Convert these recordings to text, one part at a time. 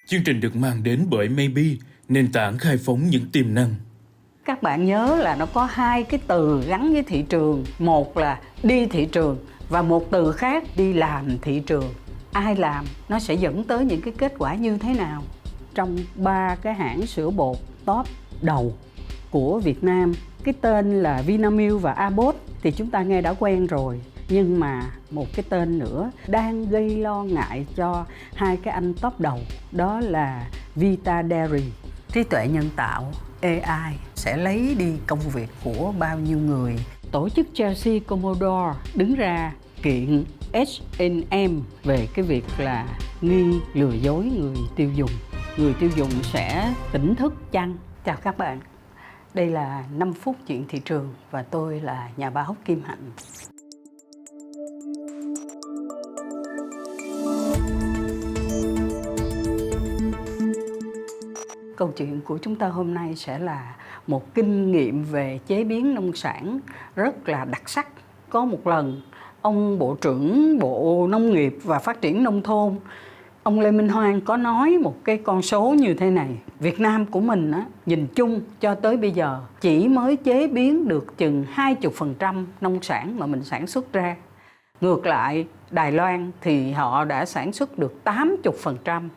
Chương trình được mang đến bởi Maybe, nền tảng khai phóng những tiềm năng. Các bạn nhớ là nó có hai cái từ gắn với thị trường. Một là đi thị trường và một từ khác đi làm thị trường. Ai làm nó sẽ dẫn tới những cái kết quả như thế nào? Trong ba cái hãng sữa bột top đầu của Việt Nam, cái tên là Vinamilk và Abbott thì chúng ta nghe đã quen rồi. Nhưng mà một cái tên nữa đang gây lo ngại cho hai cái anh top đầu, đó là Vita Dairy. Trí tuệ nhân tạo AI sẽ lấy đi công việc của bao nhiêu người. Tổ chức Chelsea Commodore đứng ra kiện H&M về cái việc là nghi lừa dối người tiêu dùng. Người tiêu dùng sẽ tỉnh thức chăng? Chào các bạn, đây là 5 phút chuyện thị trường và tôi là nhà báo Kim Hạnh. Câu chuyện của chúng ta hôm nay sẽ là một kinh nghiệm về chế biến nông sản rất là đặc sắc. Có một lần, ông Bộ trưởng Bộ Nông nghiệp và Phát triển Nông thôn, ông Lê Minh Hoan có nói một cái con số như thế này. Việt Nam của mình á, nhìn chung cho tới bây giờ chỉ mới chế biến được chừng 20% nông sản mà mình sản xuất ra. Ngược lại, Đài Loan thì họ đã sản xuất được 80%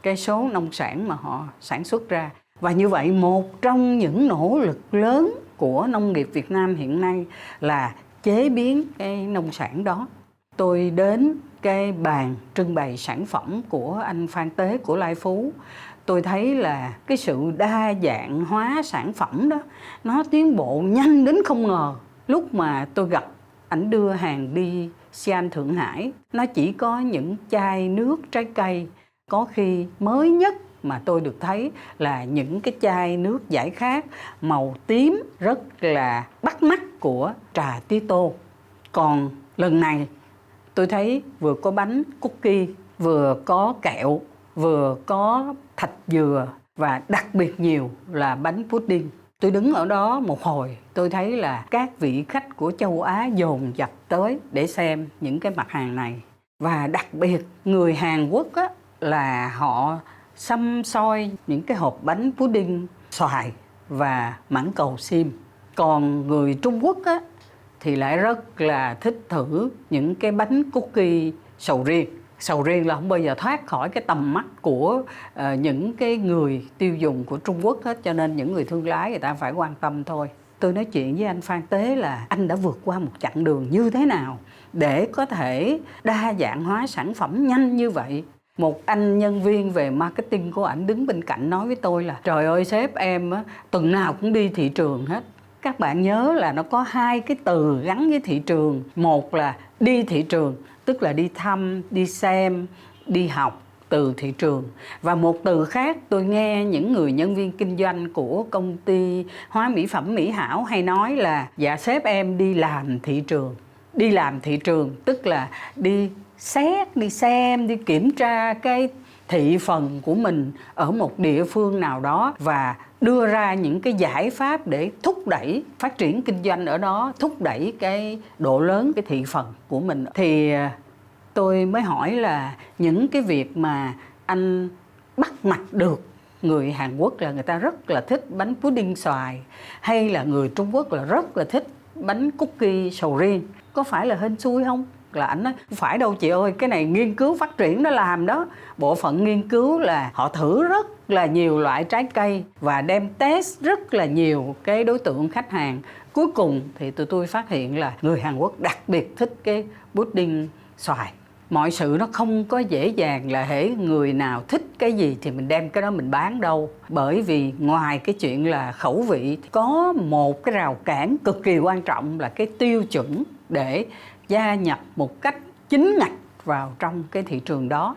cái số nông sản mà họ sản xuất ra. Và như vậy, một trong những nỗ lực lớn của nông nghiệp Việt Nam hiện nay là chế biến cái nông sản đó. Tôi đến cái bàn trưng bày sản phẩm của anh Phan Tế của Lai Phú. Tôi thấy là cái sự đa dạng hóa sản phẩm đó, nó tiến bộ nhanh đến không ngờ. Lúc mà tôi gặp ảnh đưa hàng đi Siam Thượng Hải, nó chỉ có những chai nước trái cây. Có khi mới nhất mà tôi được thấy là những cái chai nước giải khát màu tím rất là bắt mắt của trà tía tô. Còn lần này tôi thấy vừa có bánh cookie, vừa có kẹo, vừa có thạch dừa và đặc biệt nhiều là bánh pudding. Tôi đứng ở đó một hồi, tôi thấy là các vị khách của châu Á dồn dập tới để xem những cái mặt hàng này. Và đặc biệt người Hàn Quốc á, là họ xăm soi những cái hộp bánh pudding xoài và mãng cầu xiêm. Còn người Trung Quốc á, thì lại rất là thích thử những cái bánh cookie sầu riêng. Sầu riêng là không bao giờ thoát khỏi cái tầm mắt của những cái người tiêu dùng của Trung Quốc hết, cho nên những người thương lái người ta phải quan tâm thôi. Tôi nói chuyện với anh Phan Tế là anh đã vượt qua một chặng đường như thế nào để có thể đa dạng hóa sản phẩm nhanh như vậy. Một anh nhân viên về marketing của ảnh đứng bên cạnh nói với tôi là trời ơi sếp em á, tuần nào cũng đi thị trường hết. Các bạn nhớ là nó có hai cái từ gắn với thị trường. Một là đi thị trường, tức là đi thăm, đi xem, đi học từ thị trường. Và một từ khác tôi nghe những người nhân viên kinh doanh của công ty hóa mỹ phẩm Mỹ Hảo hay nói là dạ sếp em đi làm thị trường. Đi làm thị trường tức là đi xét, đi xem, đi kiểm tra cái thị phần của mình ở một địa phương nào đó và đưa ra những cái giải pháp để thúc đẩy phát triển kinh doanh ở đó, thúc đẩy cái độ lớn cái thị phần của mình. Thì tôi mới hỏi là những cái việc mà anh bắt mạch được người Hàn Quốc là người ta rất là thích bánh pudding xoài, hay là người Trung Quốc là rất là thích bánh cookie sầu riêng, có phải là hên xui không? Là ảnh nói không phải đâu chị ơi, cái này nghiên cứu phát triển nó làm đó. Bộ phận nghiên cứu là họ thử rất là nhiều loại trái cây và đem test rất là nhiều cái đối tượng khách hàng. Cuối cùng thì tụi tôi phát hiện là người Hàn Quốc đặc biệt thích cái pudding xoài. Mọi sự nó không có dễ dàng là hễ người nào thích cái gì thì mình đem cái đó mình bán đâu. Bởi vì ngoài cái chuyện là khẩu vị thì có một cái rào cản cực kỳ quan trọng là cái tiêu chuẩn để gia nhập một cách chính ngạch vào trong cái thị trường đó.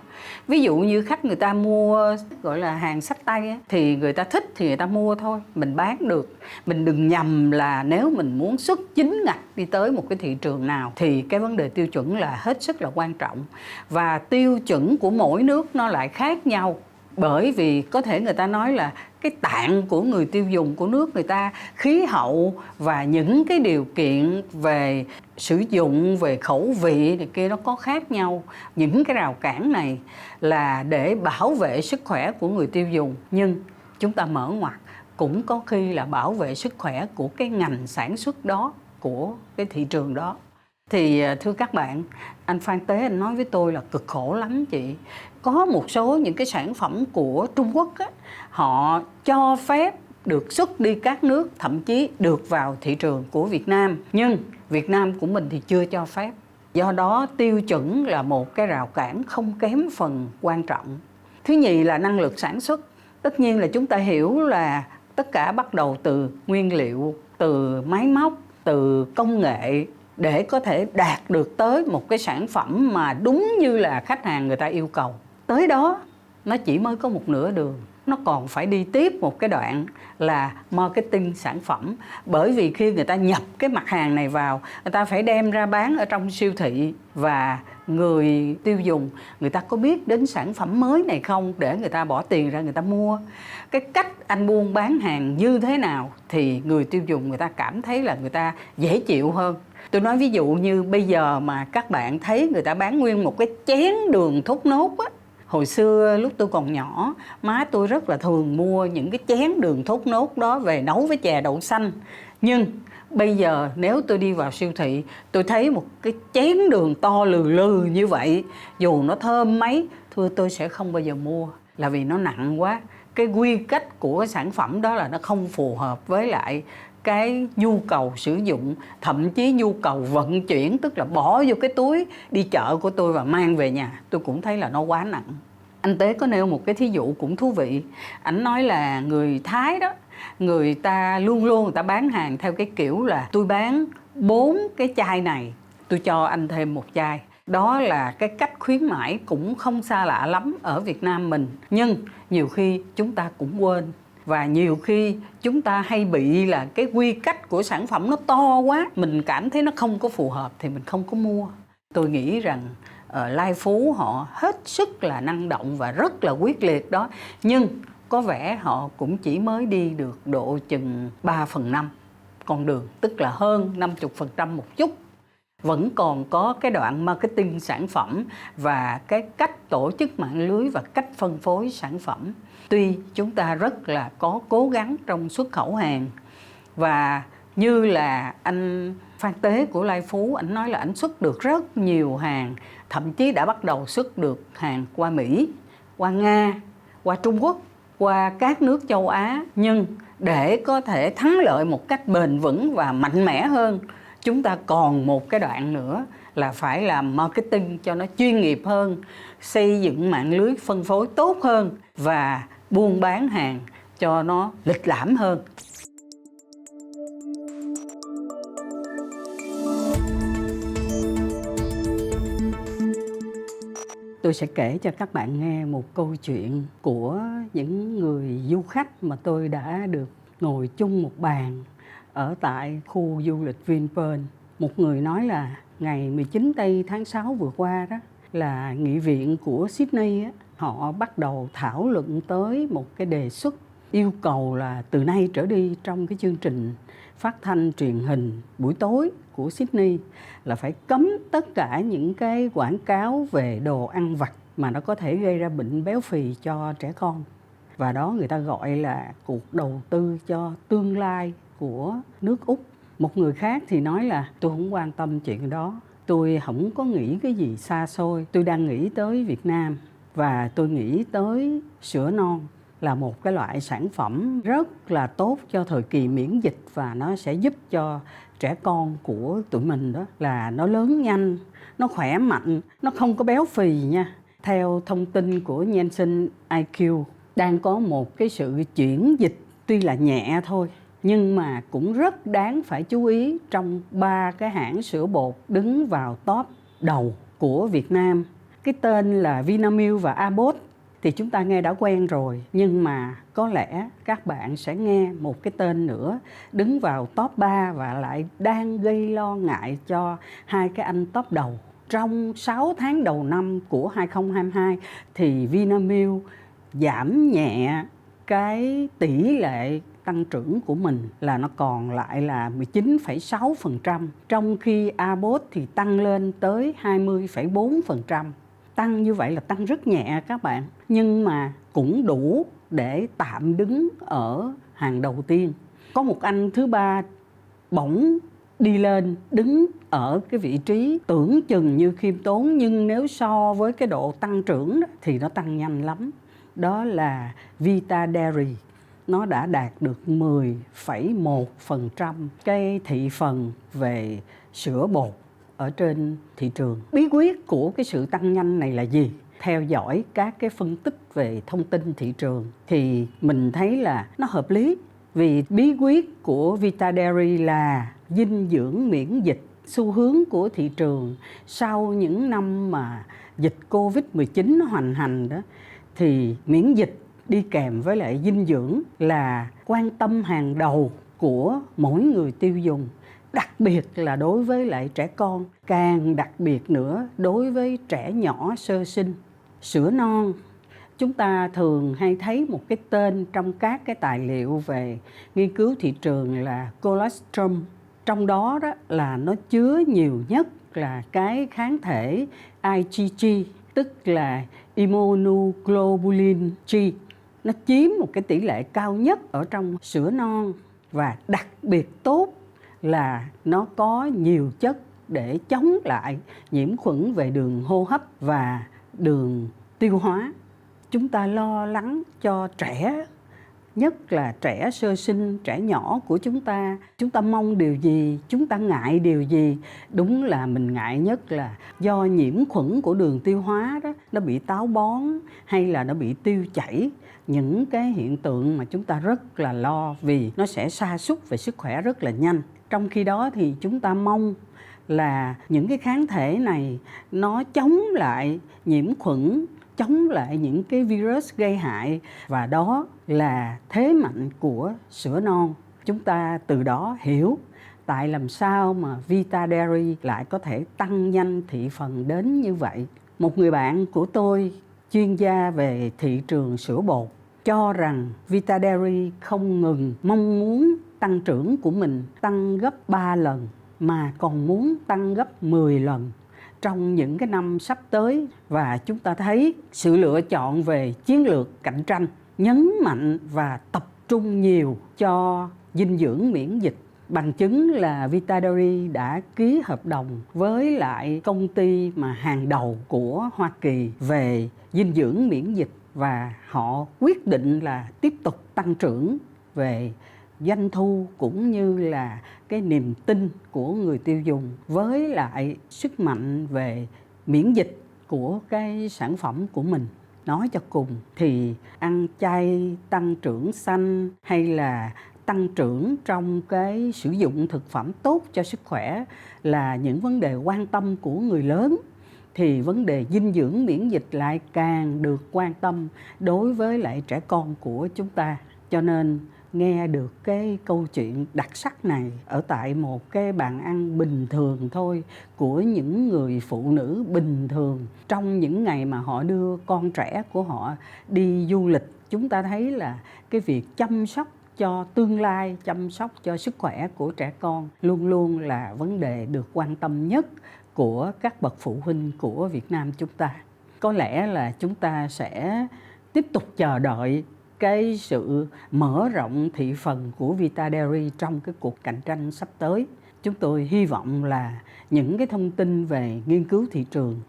Ví dụ như khách người ta mua gọi là hàng xách tay á, thì người ta thích thì người ta mua thôi, mình bán được. Mình đừng nhầm là nếu mình muốn xuất chính ngạch đi tới một cái thị trường nào thì cái vấn đề tiêu chuẩn là hết sức là quan trọng. Và tiêu chuẩn của mỗi nước nó lại khác nhau. Bởi vì có thể người ta nói là cái tạng của người tiêu dùng của nước người ta, khí hậu và những cái điều kiện về sử dụng, về khẩu vị này kia nó có khác nhau. Những cái rào cản này là để bảo vệ sức khỏe của người tiêu dùng, nhưng chúng ta mở ngoặt cũng có khi là bảo vệ sức khỏe của cái ngành sản xuất đó, của cái thị trường đó. Thì thưa các bạn, anh Phan Tế anh nói với tôi là cực khổ lắm chị. Có một số những cái sản phẩm của Trung Quốc á, họ cho phép được xuất đi các nước, thậm chí được vào thị trường của Việt Nam. Nhưng Việt Nam của mình thì chưa cho phép. Do đó tiêu chuẩn là một cái rào cản không kém phần quan trọng. Thứ nhì là năng lực sản xuất. Tất nhiên là chúng ta hiểu là tất cả bắt đầu từ nguyên liệu, từ máy móc, từ công nghệ để có thể đạt được tới một cái sản phẩm mà đúng như là khách hàng người ta yêu cầu. Tới đó nó chỉ mới có một nửa đường. Nó còn phải đi tiếp một cái đoạn là marketing sản phẩm. Bởi vì khi người ta nhập cái mặt hàng này vào, người ta phải đem ra bán ở trong siêu thị. Và người tiêu dùng, người ta có biết đến sản phẩm mới này không để người ta bỏ tiền ra người ta mua. Cái cách anh buôn bán hàng như thế nào thì người tiêu dùng người ta cảm thấy là người ta dễ chịu hơn. Tôi nói ví dụ như bây giờ mà các bạn thấy người ta bán nguyên một cái chén đường thốt nốt á. Hồi xưa lúc tôi còn nhỏ, má tôi rất là thường mua những cái chén đường thốt nốt đó về nấu với chè đậu xanh. Nhưng bây giờ nếu tôi đi vào siêu thị, tôi thấy một cái chén đường to lừ lừ như vậy, dù nó thơm mấy, thưa tôi sẽ không bao giờ mua. Là vì nó nặng quá. Cái quy cách của cái sản phẩm đó là nó không phù hợp với lại cái nhu cầu sử dụng, thậm chí nhu cầu vận chuyển, tức là bỏ vô cái túi đi chợ của tôi và mang về nhà, tôi cũng thấy là nó quá nặng. Anh Tế có nêu một cái thí dụ cũng thú vị. Ảnh nói là người Thái đó, người ta luôn luôn người ta bán hàng theo cái kiểu là tôi bán 4 cái chai này, tôi cho anh thêm một chai. Đó là cái cách khuyến mãi cũng không xa lạ lắm ở Việt Nam mình. Nhưng nhiều khi chúng ta cũng quên. Và nhiều khi chúng ta hay bị là cái quy cách của sản phẩm nó to quá, mình cảm thấy nó không có phù hợp thì mình không có mua. Tôi nghĩ rằng Lai Phú họ hết sức là năng động và rất là quyết liệt đó. Nhưng có vẻ họ cũng chỉ mới đi được độ chừng 3/5 con đường, tức là hơn 50% một chút. Vẫn còn có cái đoạn marketing sản phẩm và cái cách tổ chức mạng lưới và cách phân phối sản phẩm. Tuy chúng ta rất là có cố gắng trong xuất khẩu hàng, và như là anh Phan Tế của Lai Phú, anh nói là anh xuất được rất nhiều hàng, thậm chí đã bắt đầu xuất được hàng qua Mỹ, qua Nga, qua Trung Quốc, qua các nước châu Á. Nhưng để có thể thắng lợi một cách bền vững và mạnh mẽ hơn, chúng ta còn một cái đoạn nữa là phải làm marketing cho nó chuyên nghiệp hơn, xây dựng mạng lưới phân phối tốt hơn và buôn bán hàng cho nó lịch lãm hơn. Tôi sẽ kể cho các bạn nghe một câu chuyện của những người du khách mà tôi đã được ngồi chung một bàn ở tại khu du lịch Vinpearl. Một người nói là ngày 19 tây tháng 6 vừa qua đó là nghị viện của Sydney á, họ bắt đầu thảo luận tới một cái đề xuất yêu cầu là từ nay trở đi trong cái chương trình phát thanh truyền hình buổi tối của Sydney là phải cấm tất cả những cái quảng cáo về đồ ăn vặt mà nó có thể gây ra bệnh béo phì cho trẻ con. Và đó người ta gọi là cuộc đầu tư cho tương lai của nước Úc. Một người khác thì nói là tôi không quan tâm chuyện đó, tôi không có nghĩ cái gì xa xôi, tôi đang nghĩ tới Việt Nam và tôi nghĩ tới sữa non là một cái loại sản phẩm rất là tốt cho thời kỳ miễn dịch, và nó sẽ giúp cho trẻ con của tụi mình đó là nó lớn nhanh, nó khỏe mạnh, nó không có béo phì nha. Theo thông tin của Nielsen IQ, đang có một cái sự chuyển dịch tuy là nhẹ thôi, nhưng mà cũng rất đáng phải chú ý trong 3 cái hãng sữa bột đứng vào top đầu của Việt Nam. Cái tên là Vinamilk và Abbott thì chúng ta nghe đã quen rồi, nhưng mà có lẽ các bạn sẽ nghe một cái tên nữa đứng vào top 3 và lại đang gây lo ngại cho hai cái anh top đầu. Trong 6 tháng đầu năm của 2022 thì Vinamilk giảm nhẹ cái tỷ lệ tăng trưởng của mình là nó còn lại là 19,6%, trong khi Abbott thì tăng lên tới 20,4%. Tăng như vậy là tăng rất nhẹ các bạn, nhưng mà cũng đủ để tạm đứng ở hàng đầu tiên. Có một anh thứ ba bỗng đi lên đứng ở cái vị trí tưởng chừng như khiêm tốn, nhưng nếu so với cái độ tăng trưởng đó, thì nó tăng nhanh lắm. Đó là Vita Dairy. Nó đã đạt được 10,1% cái thị phần về sữa bột ở trên thị trường. Bí quyết của cái sự tăng nhanh này là gì? Theo dõi các cái phân tích về thông tin thị trường thì mình thấy là nó hợp lý. Vì bí quyết của Vita Dairy là dinh dưỡng miễn dịch. Xu hướng của thị trường sau những năm mà dịch Covid-19 nó hoành hành đó, thì miễn dịch đi kèm với lại dinh dưỡng là quan tâm hàng đầu của mỗi người tiêu dùng. Đặc biệt là đối với lại trẻ con, càng đặc biệt nữa đối với trẻ nhỏ sơ sinh. Sữa non, chúng ta thường hay thấy một cái tên trong các cái tài liệu về nghiên cứu thị trường là colostrum. Trong đó là nó chứa nhiều nhất là cái kháng thể IgG, tức là immunoglobulin G. Nó chiếm một cái tỷ lệ cao nhất ở trong sữa non, và đặc biệt tốt là nó có nhiều chất để chống lại nhiễm khuẩn về đường hô hấp và đường tiêu hóa. Chúng ta lo lắng cho trẻ, nhất là trẻ sơ sinh, trẻ nhỏ của chúng ta. Chúng ta mong điều gì? Chúng ta ngại điều gì? Đúng là mình ngại nhất là do nhiễm khuẩn của đường tiêu hóa đó, nó bị táo bón hay là nó bị tiêu chảy. Những cái hiện tượng mà chúng ta rất là lo, vì nó sẽ sa sút về sức khỏe rất là nhanh. Trong khi đó thì chúng ta mong là những cái kháng thể này nó chống lại nhiễm khuẩn, chống lại những cái virus gây hại, và đó là thế mạnh của sữa non. Chúng ta từ đó hiểu tại làm sao mà Vita Dairy lại có thể tăng nhanh thị phần đến như vậy. Một người bạn của tôi, chuyên gia về thị trường sữa bột, cho rằng Vita Dairy không ngừng mong muốn tăng trưởng của mình tăng gấp 3 lần, mà còn muốn tăng gấp 10 lần trong những cái năm sắp tới. Và chúng ta thấy sự lựa chọn về chiến lược cạnh tranh, nhấn mạnh và tập trung nhiều cho dinh dưỡng miễn dịch. Bằng chứng là Vita Dairy đã ký hợp đồng với lại công ty mà hàng đầu của Hoa Kỳ về dinh dưỡng miễn dịch, và họ quyết định là tiếp tục tăng trưởng về doanh thu cũng như là cái niềm tin của người tiêu dùng, với lại sức mạnh về miễn dịch của cái sản phẩm của mình. Nói cho cùng thì ăn chay, tăng trưởng xanh hay là tăng trưởng trong cái sử dụng thực phẩm tốt cho sức khỏe là những vấn đề quan tâm của người lớn, thì vấn đề dinh dưỡng miễn dịch lại càng được quan tâm đối với lại trẻ con của chúng ta. Cho nên nghe được cái câu chuyện đặc sắc này ở tại một cái bàn ăn bình thường thôi của những người phụ nữ bình thường trong những ngày mà họ đưa con trẻ của họ đi du lịch, chúng ta thấy là cái việc chăm sóc cho tương lai, chăm sóc cho sức khỏe của trẻ con luôn luôn là vấn đề được quan tâm nhất của các bậc phụ huynh của Việt Nam chúng ta. Có lẽ là chúng ta sẽ tiếp tục chờ đợi cái sự mở rộng thị phần của Vita Dairy trong cái cuộc cạnh tranh sắp tới. Chúng tôi hy vọng là những cái thông tin về nghiên cứu thị trường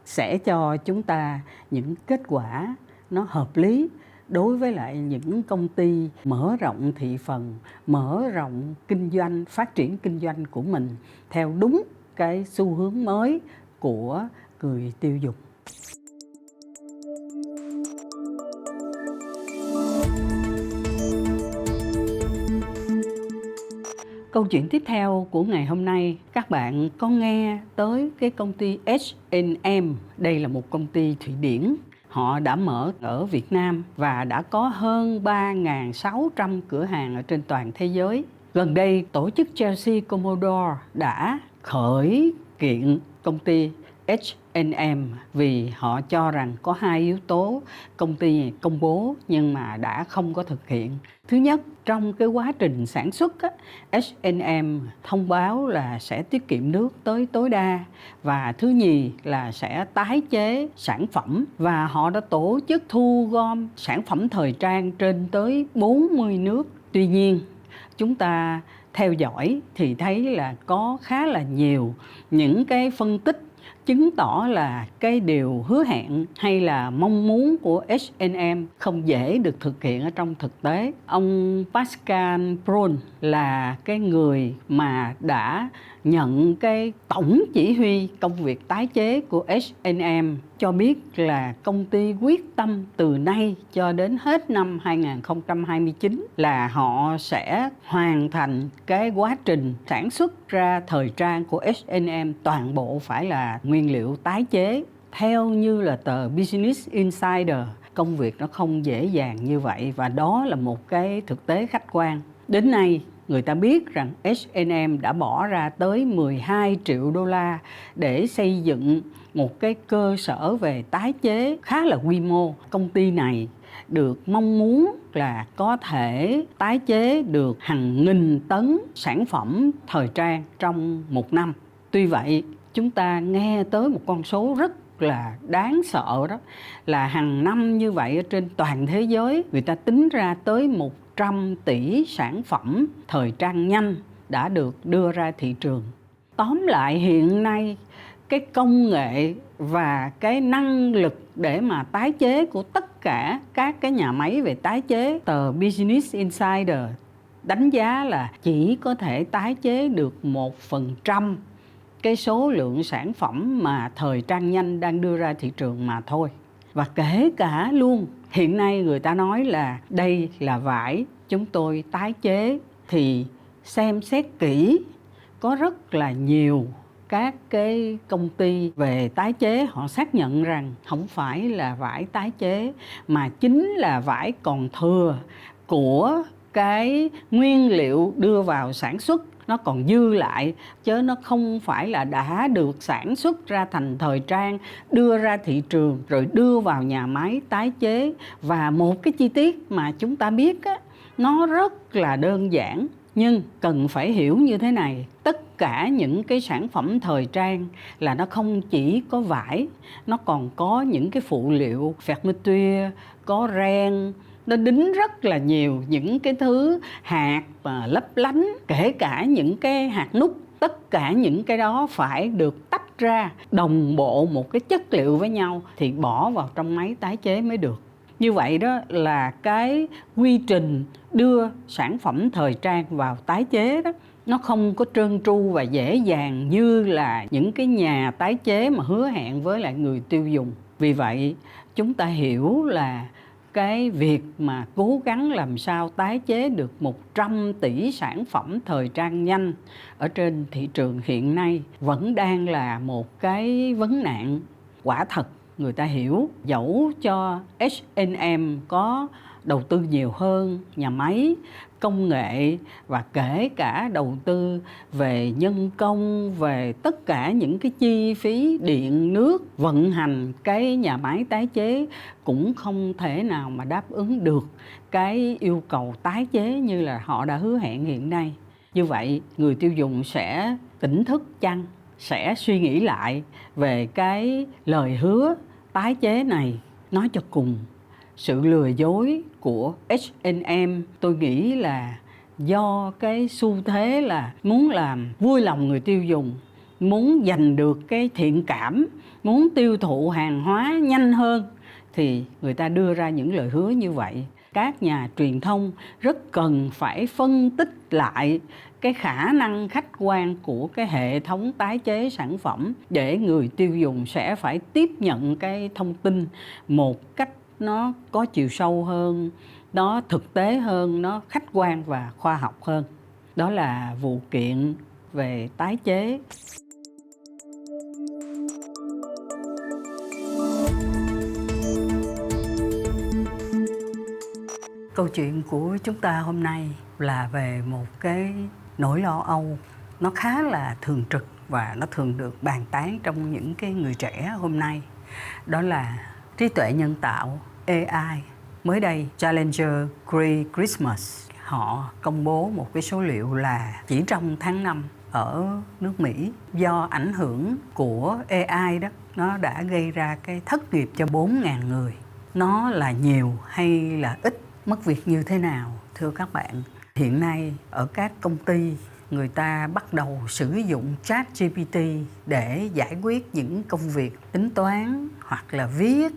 sẽ cho chúng ta những kết quả nó hợp lý đối với lại những công ty mở rộng thị phần, mở rộng kinh doanh, phát triển kinh doanh của mình theo đúng cái xu hướng mới của người tiêu dùng. Câu chuyện tiếp theo của ngày hôm nay, các bạn có nghe tới cái công ty H&M. Đây là một công ty Thụy Điển. Họ đã mở ở Việt Nam và đã có hơn 3.600 cửa hàng ở trên toàn thế giới. Gần đây, tổ chức Chelsea Commodore đã khởi kiện công ty H&M vì họ cho rằng có hai yếu tố công ty công bố nhưng mà đã không có thực hiện. Thứ nhất, trong cái quá trình sản xuất H&M thông báo là sẽ tiết kiệm nước tới tối đa, và thứ nhì là sẽ tái chế sản phẩm, và họ đã tổ chức thu gom sản phẩm thời trang trên tới 40 nước. Tuy nhiên, chúng ta theo dõi thì thấy là có khá là nhiều những cái phân tích chứng tỏ là cái điều hứa hẹn hay là mong muốn của H&M không dễ được thực hiện ở trong thực tế. Ông Pascal Brun là cái người mà đã nhận cái tổng chỉ huy công việc tái chế của H&M cho biết là công ty quyết tâm từ nay cho đến hết năm 2029 là họ sẽ hoàn thành cái quá trình sản xuất ra thời trang của H&M toàn bộ phải là nguyên liệu tái chế. Theo như là tờ Business Insider, công việc nó không dễ dàng như vậy, và đó là một cái thực tế khách quan. Đến nay, người ta biết rằng H&M đã bỏ ra tới 12 triệu đô la để xây dựng một cái cơ sở về tái chế khá là quy mô. Công ty này được mong muốn là có thể tái chế được hàng nghìn tấn sản phẩm thời trang trong một năm. Tuy vậy, chúng ta nghe tới một con số rất là đáng sợ, đó là hàng năm như vậy ở trên toàn thế giới người ta tính ra tới 100 tỷ sản phẩm thời trang nhanh đã được đưa ra thị trường. Tóm lại, hiện nay cái công nghệ và cái năng lực để mà tái chế của tất cả các cái nhà máy về tái chế, tờ Business Insider đánh giá là chỉ có thể tái chế được 1% cái số lượng sản phẩm mà thời trang nhanh đang đưa ra thị trường mà thôi. Và kể cả luôn, hiện nay người ta nói là đây là vải chúng tôi tái chế, thì xem xét kỹ có rất là nhiều các cái công ty về tái chế họ xác nhận rằng không phải là vải tái chế mà chính là vải còn thừa của cái nguyên liệu đưa vào sản xuất, nó còn dư lại chứ nó không phải là đã được sản xuất ra thành thời trang, đưa ra thị trường rồi đưa vào nhà máy tái chế. Và một cái chi tiết mà chúng ta biết nó rất là đơn giản nhưng cần phải hiểu như thế này: tất cả những cái sản phẩm thời trang là nó không chỉ có vải, nó còn có những cái phụ liệu fermeture, có ren, nó đính rất là nhiều những cái thứ hạt và lấp lánh, kể cả những cái hạt nút. Tất cả những cái đó phải được tách ra đồng bộ một cái chất liệu với nhau thì bỏ vào trong máy tái chế mới được. Như vậy đó là cái quy trình đưa sản phẩm thời trang vào tái chế đó, nó không có trơn tru và dễ dàng như là những cái nhà tái chế mà hứa hẹn với lại người tiêu dùng. Vì vậy chúng ta hiểu là cái việc mà cố gắng làm sao tái chế được 100 tỷ sản phẩm thời trang nhanh ở trên thị trường hiện nay vẫn đang là một cái vấn nạn. Quả thật người ta hiểu, dẫu cho H&M có đầu tư nhiều hơn nhà máy, công nghệ và kể cả đầu tư về nhân công, về tất cả những cái chi phí điện nước vận hành cái nhà máy tái chế, cũng không thể nào mà đáp ứng được cái yêu cầu tái chế như là họ đã hứa hẹn hiện nay. Như vậy người tiêu dùng sẽ tỉnh thức chăng, sẽ suy nghĩ lại về cái lời hứa tái chế này. Nói cho cùng, sự lừa dối của H&M tôi nghĩ là do cái xu thế là muốn làm vui lòng người tiêu dùng, muốn giành được cái thiện cảm, muốn tiêu thụ hàng hóa nhanh hơn thì người ta đưa ra những lời hứa như vậy. Các nhà truyền thông rất cần phải phân tích lại cái khả năng khách quan của cái hệ thống tái chế sản phẩm để người tiêu dùng sẽ phải tiếp nhận cái thông tin một cách nó có chiều sâu hơn, nó thực tế hơn, nó khách quan và khoa học hơn. Đó là vụ kiện về tái chế. Câu chuyện của chúng ta hôm nay là về một cái nỗi lo âu nó khá là thường trực và nó thường được bàn tán trong những cái người trẻ hôm nay. Đó là trí tuệ nhân tạo AI. Mới đây, Challenger Gray Christmas họ công bố một cái số liệu là chỉ trong tháng 5 ở nước Mỹ, do ảnh hưởng của AI đó, nó đã gây ra cái thất nghiệp cho 4.000 người. Nó là nhiều hay là ít, mất việc như thế nào? Thưa các bạn, hiện nay ở các công ty, người ta bắt đầu sử dụng ChatGPT để giải quyết những công việc tính toán, hoặc là viết,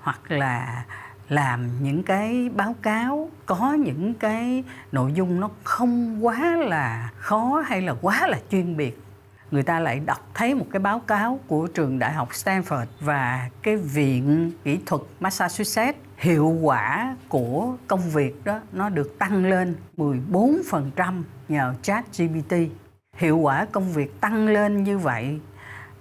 hoặc là làm những cái báo cáo có những cái nội dung nó không quá là khó hay là quá là chuyên biệt. Người ta lại đọc thấy một cái báo cáo của trường đại học Stanford và cái viện kỹ thuật Massachusetts, hiệu quả của công việc đó nó được tăng lên 14% nhờ ChatGPT. Hiệu quả công việc tăng lên như vậy,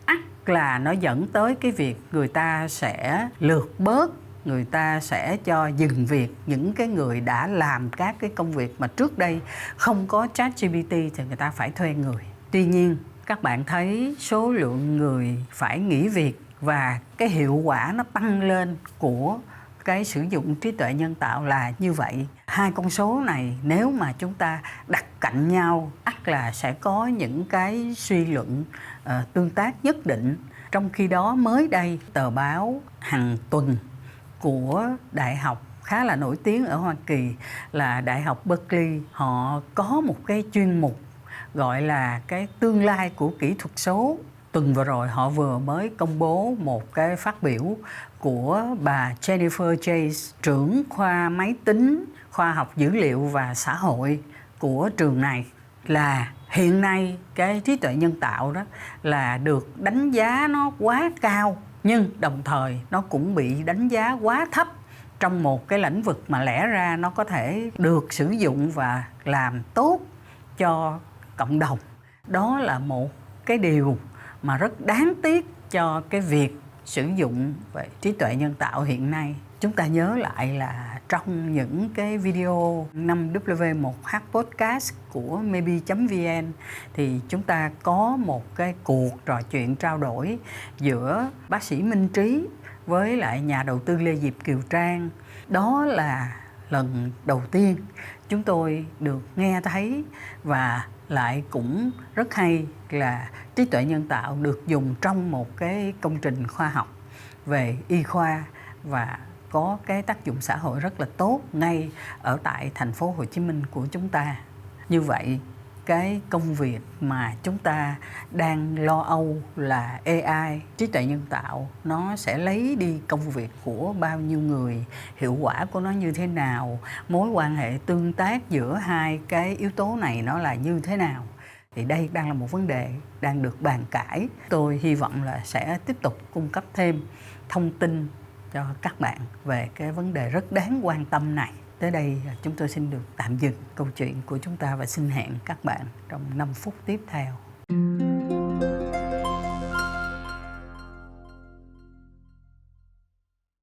ắt là nó dẫn tới cái việc người ta sẽ lược bớt, người ta sẽ cho dừng việc những cái người đã làm các cái công việc mà trước đây không có ChatGPT thì người ta phải thuê người. Tuy nhiên, các bạn thấy số lượng người phải nghỉ việc và cái hiệu quả nó tăng lên của cái sử dụng trí tuệ nhân tạo là như vậy. Hai con số này nếu mà chúng ta đặt cạnh nhau, ắt là sẽ có những cái suy luận tương tác nhất định. Trong khi đó mới đây, tờ báo hàng tuần của đại học khá là nổi tiếng ở Hoa Kỳ là Đại học Berkeley, họ có một cái chuyên mục gọi là cái tương lai của kỹ thuật số. Tuần vừa rồi họ vừa mới công bố một cái phát biểu của bà Jennifer Chase, trưởng khoa máy tính, khoa học dữ liệu và xã hội của trường này, là hiện nay cái trí tuệ nhân tạo đó là được đánh giá nó quá cao, nhưng đồng thời nó cũng bị đánh giá quá thấp trong một cái lĩnh vực mà lẽ ra nó có thể được sử dụng và làm tốt cho cộng đồng. Đó là một cái điều mà rất đáng tiếc cho cái việc sử dụng về trí tuệ nhân tạo hiện nay. Chúng ta nhớ lại là trong những cái video 5W1H podcast của maybe.vn thì chúng ta có một cái cuộc trò chuyện trao đổi giữa bác sĩ Minh Trí với lại nhà đầu tư Lê Diệp Kiều Trang. Đó là lần đầu tiên chúng tôi được nghe thấy, và lại cũng rất hay là trí tuệ nhân tạo được dùng trong một cái công trình khoa học về y khoa và có cái tác dụng xã hội rất là tốt ngay ở tại thành phố Hồ Chí Minh của chúng ta. Như vậy, cái công việc mà chúng ta đang lo âu là AI, trí tuệ nhân tạo, nó sẽ lấy đi công việc của bao nhiêu người, hiệu quả của nó như thế nào, mối quan hệ tương tác giữa hai cái yếu tố này nó là như thế nào. Thì đây đang là một vấn đề đang được bàn cãi. Tôi hy vọng là sẽ tiếp tục cung cấp thêm thông tin cho các bạn về cái vấn đề rất đáng quan tâm này. Tới đây chúng tôi xin được tạm dừng câu chuyện của chúng ta và xin hẹn các bạn trong 5 phút tiếp theo.